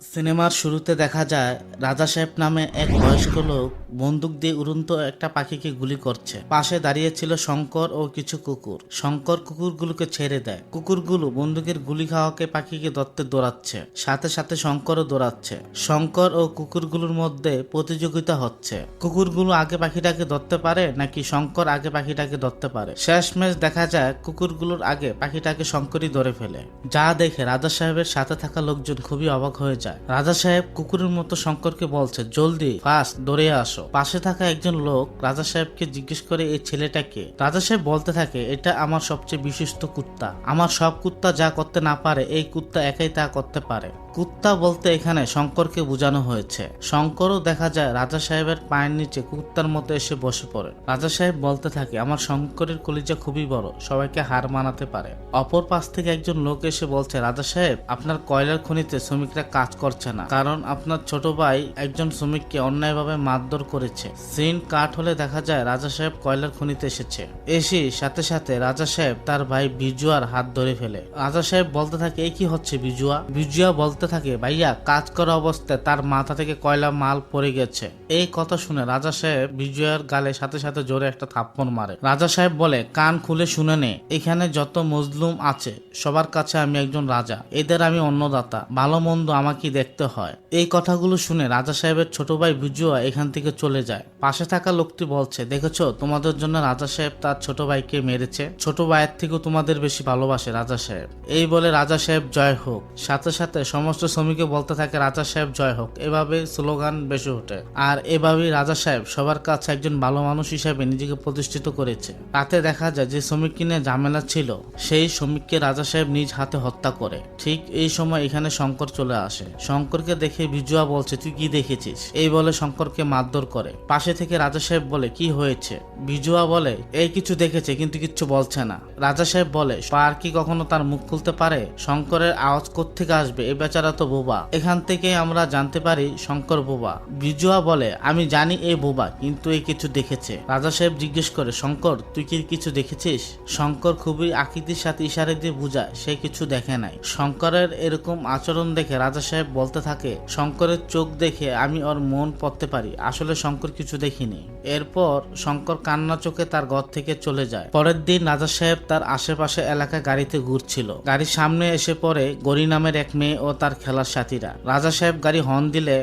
সিনেমার শুরুতে দেখা যায় রাজা সাহেব নামে এক বয়স্ক লোক বন্দুক দিয়ে উড়ন্ত একটা পাখিকে গুলি করছে। পাশে দাঁড়িয়ে ছিল শঙ্কর ও কিছু কুকুর। শঙ্কর কুকুরগুলোকে ছেড়ে দেয়। কুকুরগুলো বন্দুকের গুলি খাওয়াকে পাখিকে ধরতে দৌড়াচ্ছে, সাথে সাথে শঙ্করও দৌড়াচ্ছে। শঙ্কর ও কুকুরগুলোর মধ্যে প্রতিযোগিতা হচ্ছে, কুকুরগুলো আগে পাখিটাকে ধরতে পারে নাকি শঙ্কর আগে পাখিটাকে ধরতে পারে। শেষমেশ দেখা যায় কুকুরগুলোর আগে পাখিটাকে শঙ্করই ধরে ফেলে, যা দেখে রাজা সাহেবের সাথে থাকা লোকজন খুবই অবাক হয়ে যায়। রাজা সাহেব কুকুরের মতো শঙ্করকে বলছে, জলদি ফাস্ট দৌড়ে আসো। পাশে থাকা একজন লোক রাজা সাহেবকে জিজ্ঞেস করে, এই ছেলেটাকে? রাজা সাহেব বলতে থাকে, এটা আমার সবচেয়ে বিশিষ্ট কুত্তা। আমার সব কুত্তা যা করতে না পারে এই কুত্তা একাই তা করতে পারে। কুত্তা বলতে এখানে শঙ্করকে বোঝানো হয়েছে। শঙ্করও দেখা যায় রাজা সাহেবের পায়ের নিচে কুত্তার মতো এসে বসে পড়ে। রাজা সাহেব বলতে থাকে, আমার শঙ্করের কলিজা খুবই বড়, সবাইকে হার মানাতে পারে। অপর পাশ থেকে একজন লোক এসে বলছে, রাজা সাহেব আপনার কয়লার খনিতে শ্রমিকরা কাজ করছে না, কারণ আপনার ছোট ভাই একজন শ্রমিককে অন্যায়ভাবে মারধর করেছে। সিন কাট হলে দেখা যায় রাজা সাহেব কয়লার খনিতে এসেছে। এসে সাথে সাথে রাজা সাহেব তার ভাই বিজুয়ার হাত ধরে ফেলে। রাজা সাহেব বলতে থাকে, এই কি হচ্ছে বিজুয়া? বিজুয়া বলতে থাকে, ভাইয়া কাজ করা অবস্থায় তার মাথা থেকে কয়লা মাল পড়ে গেছে। এই কথা শুনে রাজা সাহেব বিজয়ার গালে সাথে সাথে জোরে একটা থাপ্পড় মারে। রাজা সাহেব বলে, কান খুলে শুনে নে, এখানে যত মজলুম আছে সবার কাছে আমি একজন রাজা, এদের আমি অন্নদাতা, ভালো মন্দ আমাকে দেখতে হয়। এই কথাগুলো শুনে রাজা সাহেবের ছোট ভাই বিজুয়া এখান থেকে চলে যায়। পাশে থাকা লোকটি বলছে, দেখেছো তোমাদের জন্য রাজা সাহেব তার ছোট ভাইকে মেরেছে, ছোট ভাইয়ের থেকেও তোমাদের বেশি ভালোবাসে রাজা সাহেব। এই বলে রাজা সাহেব জয় হোক। সাথে সাথে সমস্ত শ্রমিককে বলতে থাকে, রাজা সাহেব জয় হোক। এভাবে স্লোগান বেশি ওঠে। আর এভাবেই রাজা সাহেব সবার কাছে একজন ভালো মানুষ হিসেবে নিজেকে প্রতিষ্ঠিত করেছে। তাতে দেখা যায় যে শ্রমিককে নিয়ে ঝামেলা ছিল সেই শ্রমিককে রাজা সাহেব নিজ হাতে হত্যা করে। ঠিক এই সময় এখানে শঙ্কর চলে আসে। শঙ্করকে দেখে বিজুয়া বলছে, তুই কি দেখেছিস? এই বলে শঙ্করকে মারধর করে। পাশে থেকে রাজা সাহেব বলে, কি হয়েছে? বিজুয়া বলে, এই কিছু দেখেছে কিন্তু কিচ্ছু বলছে না। রাজা সাহেব বলে, আর কি কখনো তার মুখ খুলতে পারে? শঙ্করের আওয়াজ কোত্থেকে আসবে? এই বেচারা তো বোবা। এখান থেকে আমরা জানতে পারি শঙ্কর বোবা। বিজুয়া বলে, আমি জানি এই বোবা, কিন্তু এই কিছু দেখেছে। রাজা সাহেব জিজ্ঞেস করে, শঙ্কর তুই কি কিছু দেখেছিস? শঙ্কর খুবই আকৃতির সাথে ইশারা দিয়ে বুঝায় সে কিছু দেখে নাই। শঙ্করের এরকম আচরণ দেখে রাজা সাহেব বলতে থাকে, শঙ্করের চোখ দেখে আমি ওর মন পড়তে পারি, আসলে শঙ্কর কিছু দেখিনি। এরপর শঙ্কর কান্না চোখে তার ঘর থেকে চলে যায়। পরের দিন রাজা সাহেব তার আশেপাশে এলাকা গাড়িতে ঘুরছিল। গাড়ির সামনে এসে পড়ে গরি নামের এক মেয়ে ও তার খেলার সাথীরা। রাজা সাহেব গাড়ি হর্ন দিলে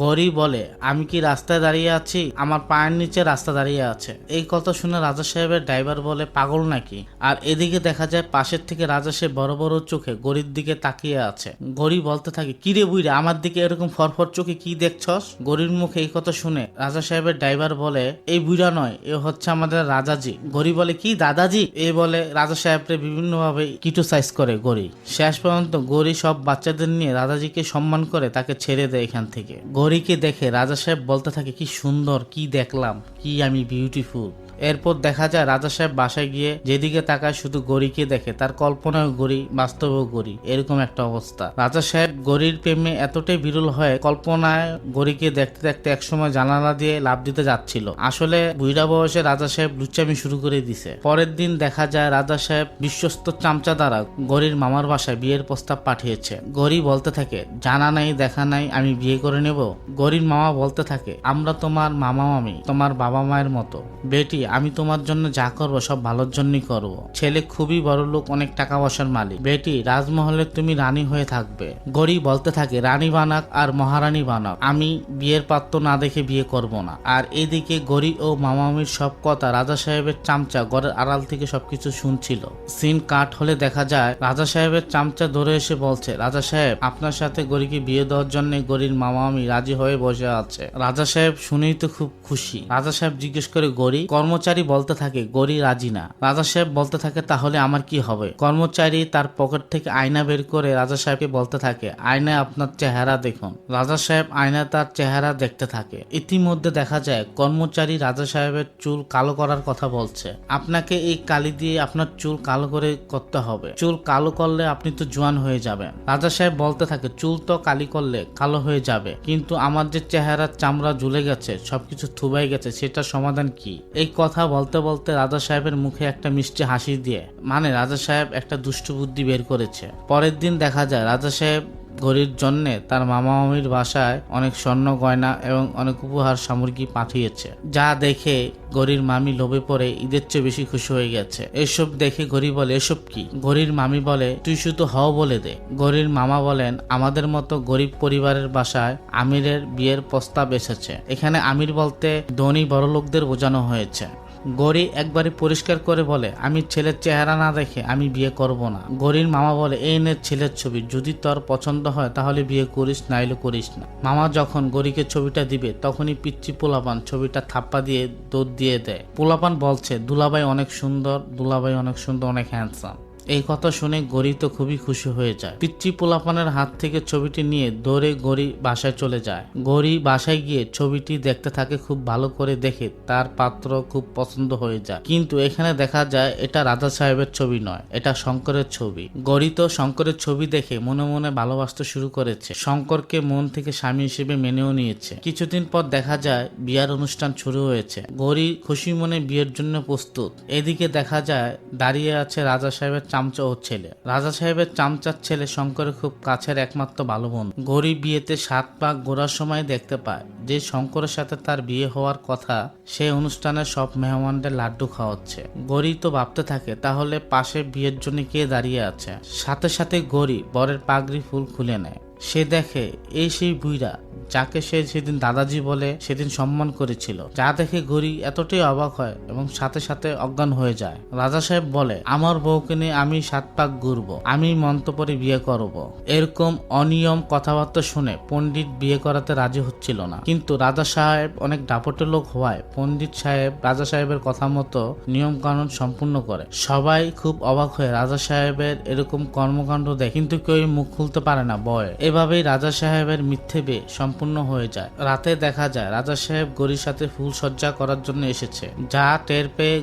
গরি বলে, আমি কি রাস্তায় দাঁড়িয়ে আছি? আমার পায়ের নিচে রাস্তা দাঁড়িয়ে আছে। এই কথা শুনে রাজা সাহেবের ড্রাইভার বলে, পাগল নাকি? আর এদিকে দেখা যায় পাশের থেকে রাজা সাহেব বড় বড় চোখে গরির দিকে তাকিয়ে আছে। গরি বলতে থাকে, কিরে বুইরে আমার দিকে এরকম ফরফর চোখে কি দেখছস? গরির মুখে এই কথা শুনে রাজা সাহেবের ড্রাইভার বলে, এই বুইরা নয়, এ হচ্ছে আমাদের রাজাজি। গরি বলে, কি দাদাজি? এই বলে রাজা সাহেবকে বিভিন্ন ভাবে ক্রিটিসাইজ করে গরি। শেষ পর্যন্ত গরি সব বাচ্চাদের নিয়ে রাজাজিকে সম্মান করে তাকে ছেড়ে দেয় এখান থেকে। গরিকে দেখে রাজা সাহেব বলতে থাকে, কি সুন্দর, কি দেখলাম, কি আমি বিউটিফুল। এরপর দেখা যায় রাজা সাহেব বাসায় গিয়ে যেদিকে তাকায় শুধু গরিকে দেখে, তার কল্পনায় গরি, বাস্তবেও গরি, এরকম একটা অবস্থা। রাজা সাহেব গরির প্রেমে এতটাই বিরল হয়, কল্পনায় গরিকে দেখতে দেখতে একসময় জানালা দিয়ে লাফ দিতে যাচ্ছিল। আসলে বুইড়া বয়সে রাজা সাহেব লুচ্চামি শুরু করে দিছে। পরের দিন দেখা যায় রাজা সাহেব বিশ্বস্ত চামচা দ্বারা গরির মামার বাসায় বিয়ের প্রস্তাব পাঠিয়েছে। গরি বলতে থাকে, জানা নাই দেখা নাই আমি বিয়ে করে নেব। গরির মামা বলতে থাকে, আমরা তোমার মামা মামি, তোমার বাবা মায়ের মতো। বেটি আমি তোমার জন্য যা করবো সব ভালোর জন্যই করব। ছেলে খুবই বড় লোক, অনেক টাকা পয়সার মালিক। বেটি রাজমহলে তুমি রানী হয়ে থাকবে। গরি বলতে থাকে, রানী বানাক আর মহারানী বানাক, আমি বিয়ের পাত্র না দেখে বিয়ে করব না। আর এদিকে গরি ও মামামির সব কথা রাজা সাহেবের চামচা ঘরের আড়াল থেকে সবকিছু শুনছিল। সিন কাট হলে দেখা যায় রাজা সাহেবের চামচা ধরে এসে বলছে, রাজা সাহেব আপনার সাথে গরিকে বিয়ে দেওয়ার জন্য গরির মামামি রাজি হয়ে বসে আছে। রাজা সাহেব শুনেই তো খুব খুশি। রাজা সাহেব জিজ্ঞেস করে, গরি? কর্মচারী বলতে থাকে, গরি রাজি না। রাজা সাহেব বলতে থাকে, তাহলে আমার কি হবে? কর্মচারী তার পকেট থেকে আয়না বের করে রাজা সাহেবকে বলতে থাকে, আয়নায় আপনার চেহারা দেখুন। রাজা সাহেব আয়নায় তার চেহারা দেখতে থাকে। ইতিমধ্যে দেখা যায় কর্মচারী রাজা সাহেবের চুল কালো করার কথা বলছে। আপনাকে এই কালি দিয়ে আপনার চুল কালো করে করতে হবে, চুল কালো করলে আপনি তো জোয়ান হয়ে যাবেন। রাজা সাহেব বলতে থাকে, চুল তো কালি করলে কালো হয়ে যাবে, কিন্তু আমার যে চেহারার চামড়া ঝুলে গেছে, সবকিছু থুবাই গেছে, সেটা সমাধান কি? এই কথা বলতে বলতে রাজা সাহেবের মুখে একটা মিষ্টি হাসি দিয়ে, মানে রাজা সাহেব একটা দুষ্ট বুদ্ধি বের করেছে। পরের দিন দেখা যায় রাজা সাহেব গৌরীর জন্য তার মামা মামির বাসায় অনেক স্বর্ণ গয়না এবং অনেক উপহার সামগ্রী পাঠিয়েছে, যা দেখে গৌরীর মামি লোভে পড়ে ঈদের চেয়ে বেশি খুশি হয়ে গেছে। এসব দেখে গৌরী বলে, এসব কি? গৌরীর মামি বলে, তুই শুধু হও বলে দে। গৌরীর মামা বলেন, আমাদের মতো গরিব পরিবারের বাসায় আমিরের বিয়ের প্রস্তাব এসেছে। এখানে আমির বলতে ধনী বড়লোকদের বোঝানো হয়েছে। গৌরী একবারে পরিষ্কার করে বলে, আমি ছেলের চেহারা না দেখে আমি বিয়ে করব না। গৌরীর মামা বলে, এই নে ছেলের ছবি, যদি তোর পছন্দ হয় তাহলে বিয়ে করিস, নাইলে করিস না। মামা যখন গৌরীকে ছবিটা দিবে তখনই পিচ্চি পোলাপান ছবিটা থাপ্পা দিয়ে দৌড় দিয়ে দেয়। পোলাপান বলছে, দুলাভাই অনেক সুন্দর, দুলাভাই অনেক সুন্দর, অনেক হ্যান্ডসাম। এই কথা শুনে গৌরী তো খুবই খুশি হয়ে যায়। পিচ্চি পোলাপানের হাত থেকে ছবিটি নিয়ে দৌড়ে গৌরী বাসায় চলে যায়। গৌরী বাসায় গিয়ে ছবিটি দেখতে থাকে, খুব ভালো করে দেখে তার পাত্র খুব পছন্দ হয়ে যায়। কিন্তু এখানে দেখা যায় এটা রাজা সাহেবের ছবি নয়, এটা শঙ্করের ছবি। গৌরী তো শঙ্করের ছবি দেখে মনে মনে ভালোবাসতে শুরু করেছে। শঙ্করকে মন থেকে স্বামী হিসেবে মেনেও নিয়েছে। কিছুদিন পর দেখা যায় বিয়ার অনুষ্ঠান শুরু হয়েছে। গৌরী খুশি মনে বিয়ের জন্য প্রস্তুত। এদিকে দেখা যায় দাঁড়িয়ে আছে রাজা সাহেবের চামচা ও ছেলে। রাজা সাহেবের চামচার ছেলে শঙ্করের খুব কাছের একমাত্র ভালো বন্ধু। গৌরী বিয়েতে 7 পাক ঘোরার সময় দেখতে পায় যে শঙ্করের সাথে তার বিয়ে হওয়ার কথা, সেই অনুষ্ঠানে সব মেহমানদের লাড্ডু খাওয়াচ্ছে। গৌরী তো ভাবতে থাকে, তাহলে পাশে বিয়ের জন্য কে দাঁড়িয়ে আছে। সাথে সাথে গৌরী বরের পাগড়ি ফুল খুলে নেয়। সে দেখে এই সেই বুইরা যাকে সে সেদিন দাদাজি বলে সেদিন সম্মান করেছিল। যা দেখে গৌরী এতটাই অবাক হয় এবং সাথে সাথে অজ্ঞান হয়ে যায়। রাজা সাহেব বলে, আমার বউকে নিয়ে আমি 7 পাক ঘুরবো, আমি মন্ত্র পরে বিয়ে করব। এরকম অনিয়ম কথাবার্তা শুনে পণ্ডিত বিয়ে করাতে রাজি হচ্ছিল না। কিন্তু রাজা সাহেব অনেক দাপটের লোক হওয়ায় পণ্ডিত সাহেব রাজা সাহেবের কথা মতো নিয়ম কানুন সম্পূর্ণ করে। সবাই খুব অবাক হয়ে রাজা সাহেবের এরকম কর্মকাণ্ড দেখে, কিন্তু কেউ মুখ খুলতে পারে না ভয়ে। এভাবেই রাজা সাহেবের মিথ্যে বিয়ে সম্পূর্ণ হয়ে যায়। রাতে দেখা যায় রাজা সাহেব গৌরীর সাথে ফুল সজ্জা করার জন্য এসেছে। যা টের পেয়ে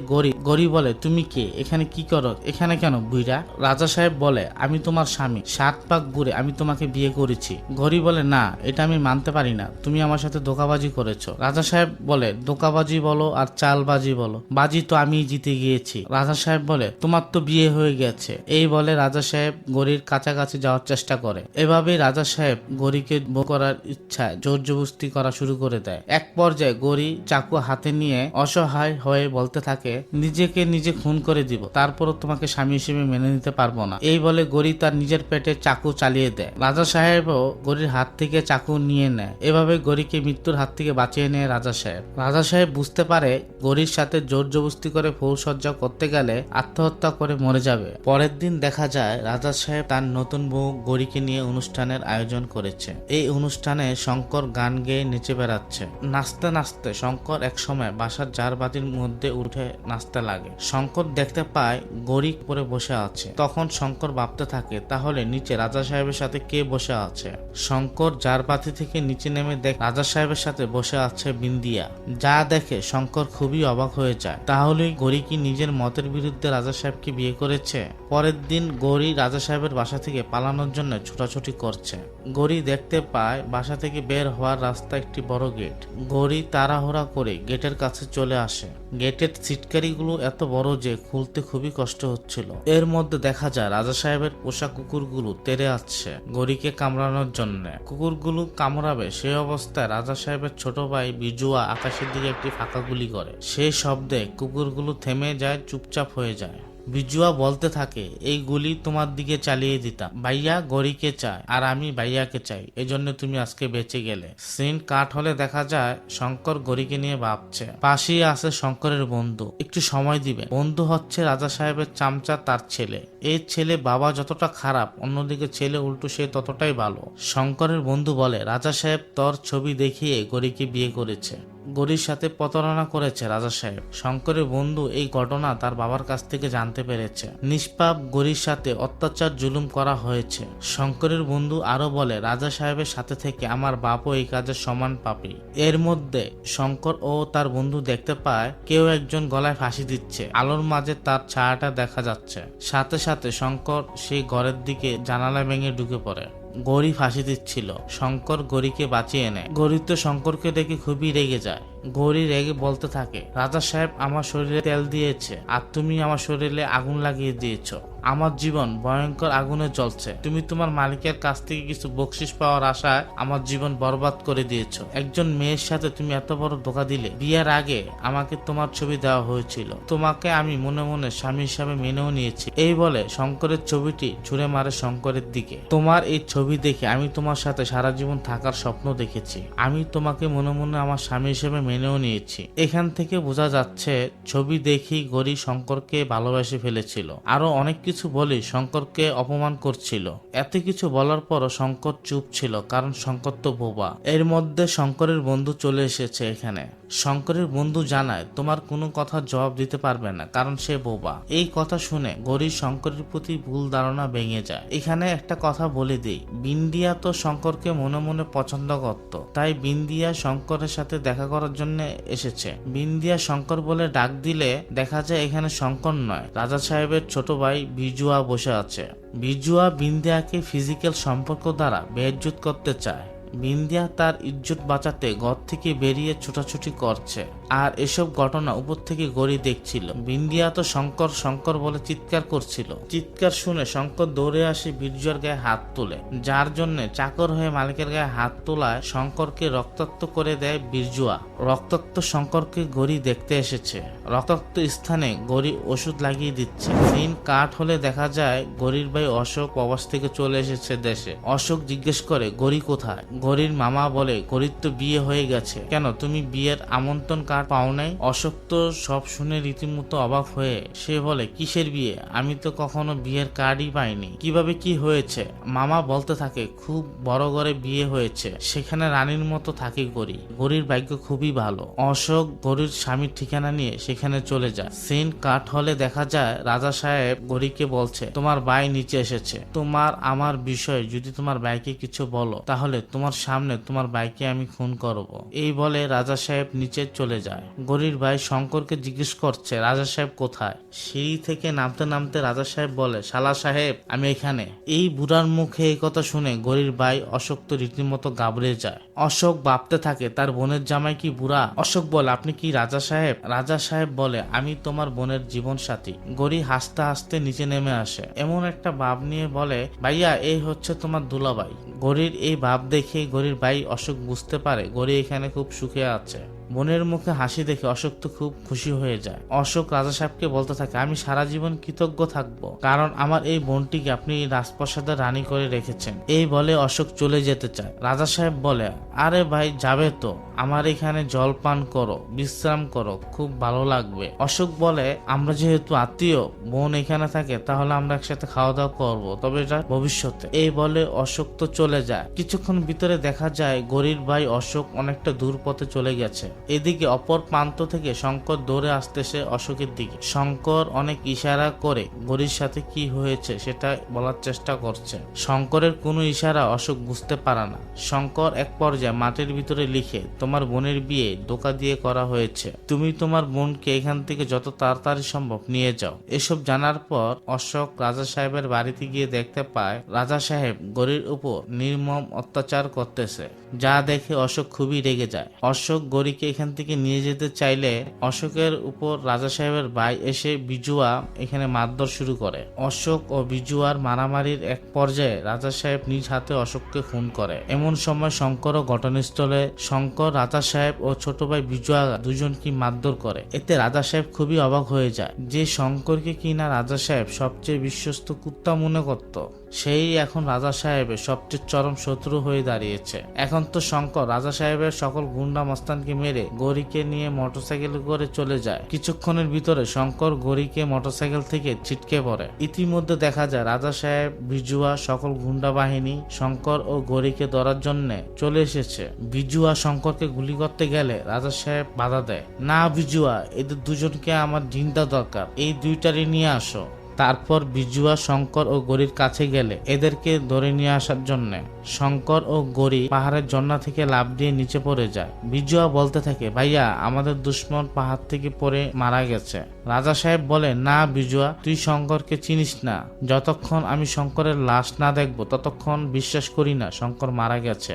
গৌরী বলে, তুমি কে, এখানে কি করো, এখানে কেন বুইরা? রাজা সাহেব বলে, আমি তোমার স্বামী, 7 পাক ঘুরে আমি তোমাকে বিয়ে করেছি। গৌরী বলে, না, এটা আমি মানতে পারি না, তুমি আমার সাথে ধোঁকাবাজি করেছো। রাজা সাহেব বলে, ধোঁকাবাজি বলো আর চালবাজি বলো, বাজি তো আমি জিতে গিয়েছি। রাজা সাহেব বলে, তোমার তো বিয়ে হয়ে গেছে। এই বলে রাজা সাহেব গৌরীর কাছাকাছি যাওয়ার চেষ্টা করে। এভাবেই রাজা সাহেব গৌরীকে বউ করার ইচ্ছায় জোর জবরদস্তি করা শুরু করে দেয়। এক পর্যায়ে গৌরী চাকু হাতে নিয়ে অসহায় হয়ে বলতে থাকে, নিজেকে নিজে খুন করে দিব, তারপরও তোমাকে স্বামী হিসেবে মেনে নিতে পারবো না। এই বলে গৌরী তার নিজের পেটে চাকু চালিয়ে দেয়। রাজা সাহেবও গৌরীর হাত থেকে চাকু নিয়ে নেয়। এভাবে গৌরীকে মৃত্যুর হাত থেকে বাঁচিয়ে নেয় রাজা সাহেব। রাজা সাহেব বুঝতে পারে গৌরীর সাথে জোর জবরদস্তি করে ফুলসজ্জা করতে গেলে আত্মহত্যা করে মরে যাবে। পরের দিন দেখা যায় রাজা সাহেব তার নতুন বউ গৌরীকে নিয়ে অনুষ্ঠানের আয়োজন করেছে। এই অনুষ্ঠানে শঙ্কর গান গেয়ে নেচে বেড়াচ্ছে। নাচতে নাচতে শঙ্কর এক সময় বাসার জারবাতির মধ্যে উঠে নাচতে লাগে। শঙ্কর দেখতে পায় গৌরী পরে বসে আছে। তখন শঙ্কর ভাবতে থাকে, তাহলে নিচে রাজা সাহেবের সাথে কে বসে আছে? শঙ্কর জারবাতি থেকে নিচে নেমে দেখ রাজা সাহেবের সাথে বসে আছে বিন্দিয়া। যা দেখে শঙ্কর খুবই অবাক হয়ে যায়। তাহলে গৌরী কি নিজের মতের বিরুদ্ধে রাজা সাহেবকে বিয়ে করেছে? পরের দিন গৌরী রাজা সাহেবের বাসা থেকে পালানোর জন্য ছোটাছুটি করছে। গৌরী দেখতে পায় বাসা থেকে বের হওয়ার রাস্তা একটি বড় গেট। গৌরী তাড়াহুড়া করে গেটের কাছে চলে আসে। গেটের ছিটকারিগুলো এত বড় যে খুলতে খুবই কষ্ট হচ্ছিল। এর মধ্যে দেখা যায় রাজা সাহেবের পোষা কুকুরগুলো তেড়ে আসছে গৌরীকে কামড়ানোর জন্য। কুকুরগুলো কামড়াবে সেই অবস্থায় রাজা সাহেবের ছোট ভাই বিজুয়া আকাশের দিকে একটি ফাঁকা গুলি করে। সেই শব্দে কুকুরগুলো থেমে যায়, চুপচাপ হয়ে যায়। বিজুয়া বলতে থাকে, এই গুলি তোমার দিকে চালিয়ে দিতাম। ভাইয়া গৌরীকে চায় আর আমি ভাইয়াকে চাই, এজন্য তুমি আজকে বেঁচে গেলে। সিন কাট হলে দেখা যায় শঙ্কর গৌরীকে নিয়ে ভাবছে। পাশেই আছে শঙ্করের বন্ধু, একটু সময় দিবে। বন্ধু হচ্ছে রাজা সাহেবের চামচা, তার ছেলে। এই ছেলে বাবা যতটা খারাপ, অন্যদিকে ছেলে উল্টো সে ততটাই ভালো। শঙ্করের বন্ধু বলে, রাজা সাহেব তোর ছবি দেখিয়ে গৌরীকে বিয়ে করেছে, গৌরীর সাথে প্রতারণা করেছে রাজা সাহেব। শঙ্করের বন্ধু এই ঘটনা তার বাবার কাছ থেকে জানতে পেরেছে। নিষ্পাপ গৌরীর সাথে অত্যাচার জুলুম করা হয়েছে। শঙ্করের বন্ধু আরো বলে, রাজা সাহেবের সাথে থেকে আমার বাপও এই কাজের সমান পাপী। এর মধ্যে শঙ্কর ও তার বন্ধু দেখতে পায় কেউ একজন গলায় ফাঁসি দিচ্ছে। আলোর মাঝে তার ছায়াটা দেখা যাচ্ছে। সাথে সাথে শঙ্কর সেই ঘরের দিকে জানালা ভেঙে ঢুকে পড়ে। গৌরী ফাঁসি দিচ্ছিল। শঙ্কর গৌরীকে বাঁচিয়ে নেয়। গৌরী তো শঙ্করকে দেখে খুবই রেগে যায় গৌরী রেগে বলতে থাকে, রাজা সাহেব আমার শরীরে তেল দিয়েছে আর তুমি আমার শরীরে আগুন লাগিয়ে দিয়েছো। আমার জীবন ভয়ঙ্কর আগুনে জ্বলছে। তুমি তোমার মালিকের কাছ থেকে কিছু বকশিস পাওয়ার আশায় আমার জীবন বরবাদ করে দিয়েছো। একজন মেয়ের সাথে তুমি এত বড় ধোঁকা দিলে। বিয়ের আগে আমাকে তোমার ছবি দেওয়া হয়েছিল, তোমাকে আমি মনে মনে স্বামী হিসাবে মেনেও নিয়েছি। এই বলে শঙ্করের ছবিটি ছুঁড়ে মারে শঙ্করের দিকে। তোমার এই ছবি দেখে আমি তোমার সাথে সারা জীবন থাকার স্বপ্ন দেখেছি। আমি তোমাকে মনে মনে আমার স্বামী হিসেবে মেনেও নিয়েছি। এখান থেকে বোঝা যাচ্ছে ছবি দেখেই গৌরী শঙ্করকে ভালোবেসে ফেলেছিল। আরো অনেক কিছু বলে শঙ্করকে অপমান করছিল। এত কিছু বলার পরও শঙ্কর চুপ ছিল, কারণ শঙ্কর তো বোবা। এর মধ্যে শঙ্করের বন্ধু চলে এসেছে এখানে। শঙ্করের বন্ধু জানায় তোমার কোনো কথা জবাব দিতে পারবে না, কারণ সে বোবা। এই কথা শুনে গৌরী শঙ্করের প্রতি ভুল ধারণা ভেঙে যায়। এখানে একটা কথা বলে দিই, বিন্দিয়া তো শঙ্করকে মনে মনে পছন্দ করত, তাই বিন্দিয়া শঙ্করের সাথে দেখা করার জন্য এসেছে। বিন্দিয়া শঙ্কর বলে ডাক দিলে দেখা যায় এখানে শঙ্কর নয়, রাজা সাহেবের ছোট ভাই বিজুয়া বসে আছে। বিজুয়া বিন্দিয়াকে ফিজিক্যাল সম্পর্ক দ্বারা বেইজ্জত করতে চায়। বিন্দিয়া তার ইজ্জত বাঁচাতে ঘর থেকে বেরিয়ে ছোটাছুটি করছে, আর এসব ঘটনা উপর থেকে গৌরী দেখছিল। বিন্দিয়া তো শঙ্কর শঙ্কর বলে চিৎকার করছিল। চিৎকার শুনে শঙ্কর দৌড়ে আসে বিরজুয়ার গায়ে হাত তোলে, যার জন্য চাকর হয়ে মালিকের গায়ে হাত তোলায় শঙ্করকে রক্তাক্ত করে দেয় বিরজুয়া। রক্তাক্ত শঙ্করকে গৌরী দেখতে এসেছে। রক্তাক্ত স্থানে গৌরী ওষুধ লাগিয়ে দিচ্ছে। দিন কাট হলে দেখা যায় গৌরীর ভাই অশোক প্রবাস থেকে চলে এসেছে দেশে। অশোক জিজ্ঞেস করে গৌরী কোথায়। গৌরীর মামা বলে গৌরীর তো বিয়ে হয়ে গেছে, কেন তুমি বিয়ের আমন্ত্রণ কার্ড পাও নাই। অশোক তো সব শুনে রীতিমতো অবাক হয়ে সে বলে কিসের বিয়ে, আমি তো কখনো বিয়ের কার্ডই পাইনি, কিভাবে কি হয়েছে। মামা বলতে থাকে খুব বড় ঘরে বিয়ে হয়েছে, সেখানে রানীর মতো থাকে গৌরী। গৌরীর ভাগ্য খুবই ভালো। অশোক গৌরীর স্বামীর ঠিকানা নিয়ে সেখানে চলে যায়। সিন কাট হলে দেখা যায় রাজা সাহেব গৌরীকে বলছে তোমার ভাই নিচে এসেছে, তোমার আমার বিষয়ে যদি তোমার ভাইকে কিছু বলো তাহলে তোমার সামনে তোমার ভাইকে আমি খুন করব। এই বলে রাজা সাহেব নিচে চলে যায়। গৌরীর ভাই শঙ্করকে জিজ্ঞেস করছে রাজা সাহেব কোথায়। সিঁড়ি থেকে নামতে নামতে রাজা সাহেব বলে শালা সাহেব আমি এখানে। এই বুড়ার মুখে এই কথা শুনে গৌরীর ভাই অশোক তো রীতিমতো গাবড়ে যায়। অশোক ভাবতে থাকে তার বোনের জামাই কি বুড়া। অশোক বলে আপনি কি রাজা সাহেব। রাজা সাহেব বলে আমি তোমার বোনের জীবন সাথী। গৌরী হাসতে হাসতে নিচে নেমে আসে, এমন একটা ভাব নিয়ে বলে ভাইয়া এই হচ্ছে তোমার দুলাভাই। গৌরীর এই ভাব দেখে গৌরীর ভাই অশোক বুঝতে পারে গৌরী এখানে খুব সুখে আছে। বোনের মুখে হাসি দেখে অশোক তো খুব খুশি হয়ে যায়। অশোক রাজা সাহেবকে বলতে থাকে আমি সারা জীবন কৃতজ্ঞ থাকবো, কারণ আমার এই বোনটিকে আপনি রাজপ্রাসাদের রানী করে রেখেছেন। এই বলে অশোক চলে যেতে চায়। রাজা সাহেব বলে আরে ভাই যাবে তো, আমার এখানে জল পান করো, বিশ্রাম করো, খুব ভালো লাগবে। অশোক বলে আমরা যেহেতু আত্মীয়, বোন এখানে থাকে তাহলে আমরা একসাথে খাওয়া দাওয়া করবো, তবে এটা ভবিষ্যতে। এই বলে অশোক তো চলে যায়। কিছুক্ষণ ভিতরে দেখা যায় গৌরীর ভাই অশোক অনেকটা দূর পথে চলে গেছে। এদিকে অপর প্রান্ত থেকে শঙ্কর দৌড়ে আসতেছে অশোকের দিকে। শঙ্কর অনেক ইশারা করে গৌরীর সাথে কি হয়েছে সেটা বলার চেষ্টা করছে। শঙ্করের কোনো ইশারা অশোক বুঝতে পারে না। শঙ্কর এক পর্যায়ে মাটির ভিতরে লিখে তোমার বোনের বিয়ে ধোঁকা দিয়ে করা হয়েছে, তুমি তোমার বোনকে এখান থেকে যত তাড়াতাড়ি সম্ভব নিয়ে যাও। এসব জানার পর অশোক রাজা সাহেবের বাড়িতে গিয়ে দেখতে পায় রাজা সাহেব গৌরীর উপর নির্মম অত্যাচার করতেছে, যা দেখে অশোক খুবই রেগে যায়। অশোক গৌরীকে এখান থেকে নিয়ে যেতে চাইলে অশোকের উপর রাজা সাহেবের ভাই এসে বিজুয়া এখানে মারধর শুরু করে। অশোক ও বিজুয়ার মারামারির এক পর্যায়ে রাজা সাহেব নিজ হাতে অশোককে খুন করে। এমন সময় শঙ্করও ঘটনাস্থলে। শঙ্কর রাজা সাহেব ও ছোট ভাই বিজুয়া দুজনকে মারধর করে। এতে রাজা সাহেব খুবই অবাক হয়ে যায় যে শঙ্করকে কিনা রাজা সাহেব সবচেয়ে বিশ্বস্ত কুত্তা মনে করত, সেই এখন রাজা সাহেবের সবচেয়ে চরম শত্রু হয়ে দাঁড়িয়েছে। এখন তো শঙ্কর রাজা সাহেবের সকল গুন্ডা মস্তানকে মেরে গৌরীকে নিয়ে মোটরসাইকেল করে চলে যায়। কিছুক্ষণের ভিতরে শঙ্কর গৌরীকে মোটরসাইকেল থেকে ছিটকে পড়ে। ইতিমধ্যে দেখা যায় রাজা সাহেব বিজুয়া সকল গুন্ডা বাহিনী শঙ্কর ও গৌরীকে ধরার জন্য চলে এসেছে। বিজুয়া শঙ্করকে গুলি করতে গেলে রাজা সাহেব বাধা দেয়, না বিজুয়া, এদের দুজনকে আমার জিন্দা দরকার, এই দুইটারই নিয়ে আসো। তারপর বিজুয়া শঙ্কর ও গৌরীর কাছে গেলে এদেরকে ধরে নিয়ে আসার জন্য শঙ্কর ও গৌরী পাহাড়ের জন্না থেকে লাফ দিয়ে নিচে পড়ে যায়। বিজুয়া বলতে থাকে ভাইয়া আমাদের দুশ্মন পাহাড় থেকে পড়ে মারা গেছে। রাজা সাহেব বলে না বিজুয়া, তুই শঙ্করকে চিনিস না, যতক্ষণ আমি শঙ্করের লাশ না দেখবো ততক্ষণ বিশ্বাস করি না শঙ্কর মারা গেছে।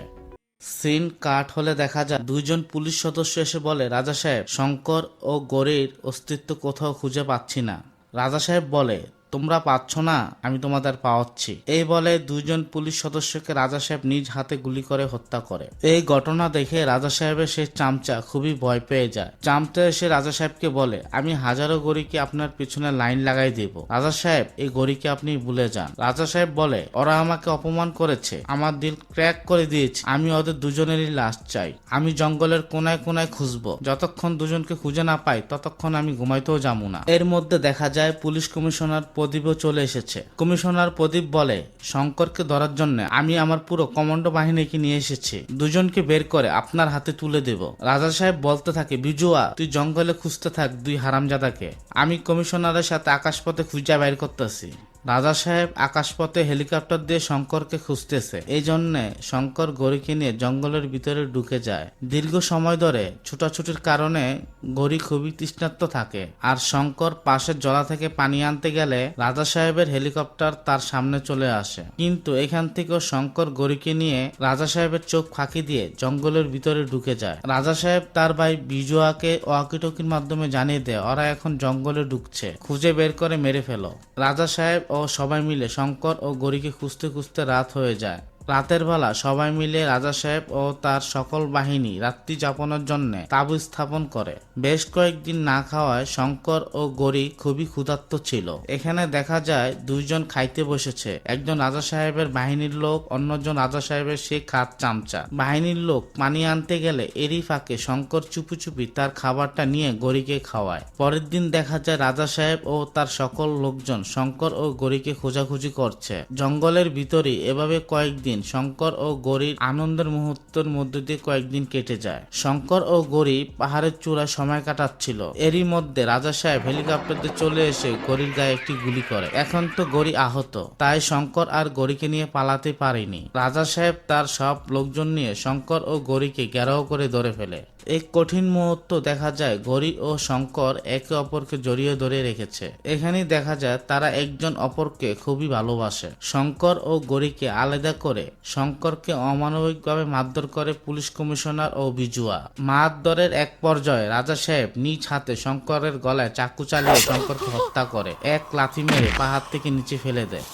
সিন কাট হলে দেখা যায় দুইজন পুলিশ সদস্য এসে বলে, রাজা সাহেব, শঙ্কর ও গৌরীর অস্তিত্ব কোথাও খুঁজে পাচ্ছি না। রাজা সাহেব বলে, তোমরা পাচ্ছ না, আমি তোমাদের পাওয়াচ্ছি। এই বলে দুইজন পুলিশ সদস্যকে রাজা সাহেব নিজ হাতে গুলি করে হত্যা করে। এই ঘটনা দেখে রাজা সাহেবের সেই চামচা খুবই ভয় পেয়ে যায়। চামচা এসে রাজা সাহেবকে বলে, আমি হাজারো গড়িকে আপনার পিছনে লাইন লাগাই দেব। রাজা সাহেব, এই গড়িকে আপনি ভুলে যান। রাজা সাহেব বলে, ওরা আমাকে অপমান করেছে, আমার দিল ক্র্যাক করে দিয়েছে, আমি ওদের দুজনেরই লাশ চাই। আমি জঙ্গলের কোনায় কোনায় খুঁজবো, যতক্ষণ দুজনকে খুঁজে না পাই ততক্ষণ আমি ঘুমাইতেও যাবো না। এর মধ্যে দেখা যায় পুলিশ কমিশনার প্রদীপও চলে এসেছে। কমিশনার প্রদীপ বলে, শঙ্করকে ধরার জন্য আমি আমার পুরো কমান্ডো বাহিনীকে নিয়ে এসেছি, দুজনকে বের করে আপনার হাতে তুলে দেব। রাজা সাহেব বলতে থাকে, বিজুয়া, তুই জঙ্গলে খুঁজতে থাক দুই হারামজাদাকে, আমি কমিশনারের সাথে আকাশপথে খুঁজে বের করতেছি। রাজা সাহেব আকাশপথে হেলিকপ্টার দিয়ে শঙ্করকে খুঁজতেছে। এই জন্যে শঙ্কর গড়িকে নিয়ে জঙ্গলের ভিতরে ঢুকে যায়। দীর্ঘ সময় ধরে ছুটাছুটির কারণে গড়ি খুবই তৃষ্ণার্ত থাকে। আর শঙ্কর পাশের জলা থেকে পানি আনতে গেলে রাজা সাহেবের হেলিকপ্টার তার সামনে চলে আসে। কিন্তু এখান থেকেও শঙ্কর গড়িকে নিয়ে রাজা সাহেবের চোখ ফাঁকি দিয়ে জঙ্গলের ভিতরে ঢুকে যায়। রাজা সাহেব তার ভাই বিজুয়াকে ওয়াকিটকির মাধ্যমে জানিয়ে দেয় ওরা এখন জঙ্গলে ঢুকছে, খুঁজে বের করে মেরে ফেলো। রাজা সাহেব ও সবাই মিলে শঙ্কর ও গড়িকে খুঁজতে খুঁজতে রাত হয়ে যায়। রাতের বেলা সবাই মিলে রাজা সাহেব ও তার সকল বাহিনী রাত্রি যাপনের জন্য তাঁবু স্থাপন করে। বেশ কয়েকদিন না খাওয়ায় শঙ্কর ও গড়ি খুবই ক্ষুধার্ত ছিল। এখানে দেখা যায় দুইজন খাইতে বসেছে, একজন রাজা সাহেবের বাহিনীর লোক, অন্যজন রাজা সাহেবের সেই খাট চামচা। বাহিনীর লোক পানি আনতে গেলে এরই ফাঁকে শঙ্কর চুপি চুপি তার খাবারটা নিয়ে গড়িকে খাওয়ায়। পরের দিন দেখা যায় রাজা সাহেব ও তার সকল লোকজন শঙ্কর ও গড়িকে খোঁজাখুঁজি করছে জঙ্গলের ভিতরে। এভাবে কয়েকদিন শঙ্কর ও গৌরীর আনন্দের মুহূর্তের মধ্যে দিয়ে কয়েকদিন কেটে যায়। শঙ্কর ও গৌরী পাহাড়ের চূড়ায় সময় কাটাচ্ছিল। এরই মধ্যে রাজা সাহেব হেলিকপ্টার দিয়ে চলে এসে গৌরীর গায়ে একটি গুলি করে। এখন তো গৌরী আহত, তাই শঙ্কর আর গৌরীকে নিয়ে পালাতে পারেনি। রাজা সাহেব তার সব লোকজন নিয়ে শঙ্কর ও গৌরীকে ঘেরাও করে ধরে ফেলে। এই কঠিন মুহূর্ত দেখা যায় গৌরী ও শঙ্কর একে অপরকে জড়িয়ে ধরে রেখেছে। এখানেই দেখা যায় তারা একজন অপরকে খুবই ভালোবাসে। শঙ্কর ও গৌরীকে আলাদা করে শঙ্করকে অমানবিকভাবে মারধর করে পুলিশ কমিশনার ও বিজুয়া। মারধরের এক পর্যায়ে রাজা সাহেব নিজ হাতে শঙ্করের গলায় চাকু চালিয়ে শঙ্করকে হত্যা করে এক লাথি মেরে পাহাড় থেকে নিচে ফেলে দেয়।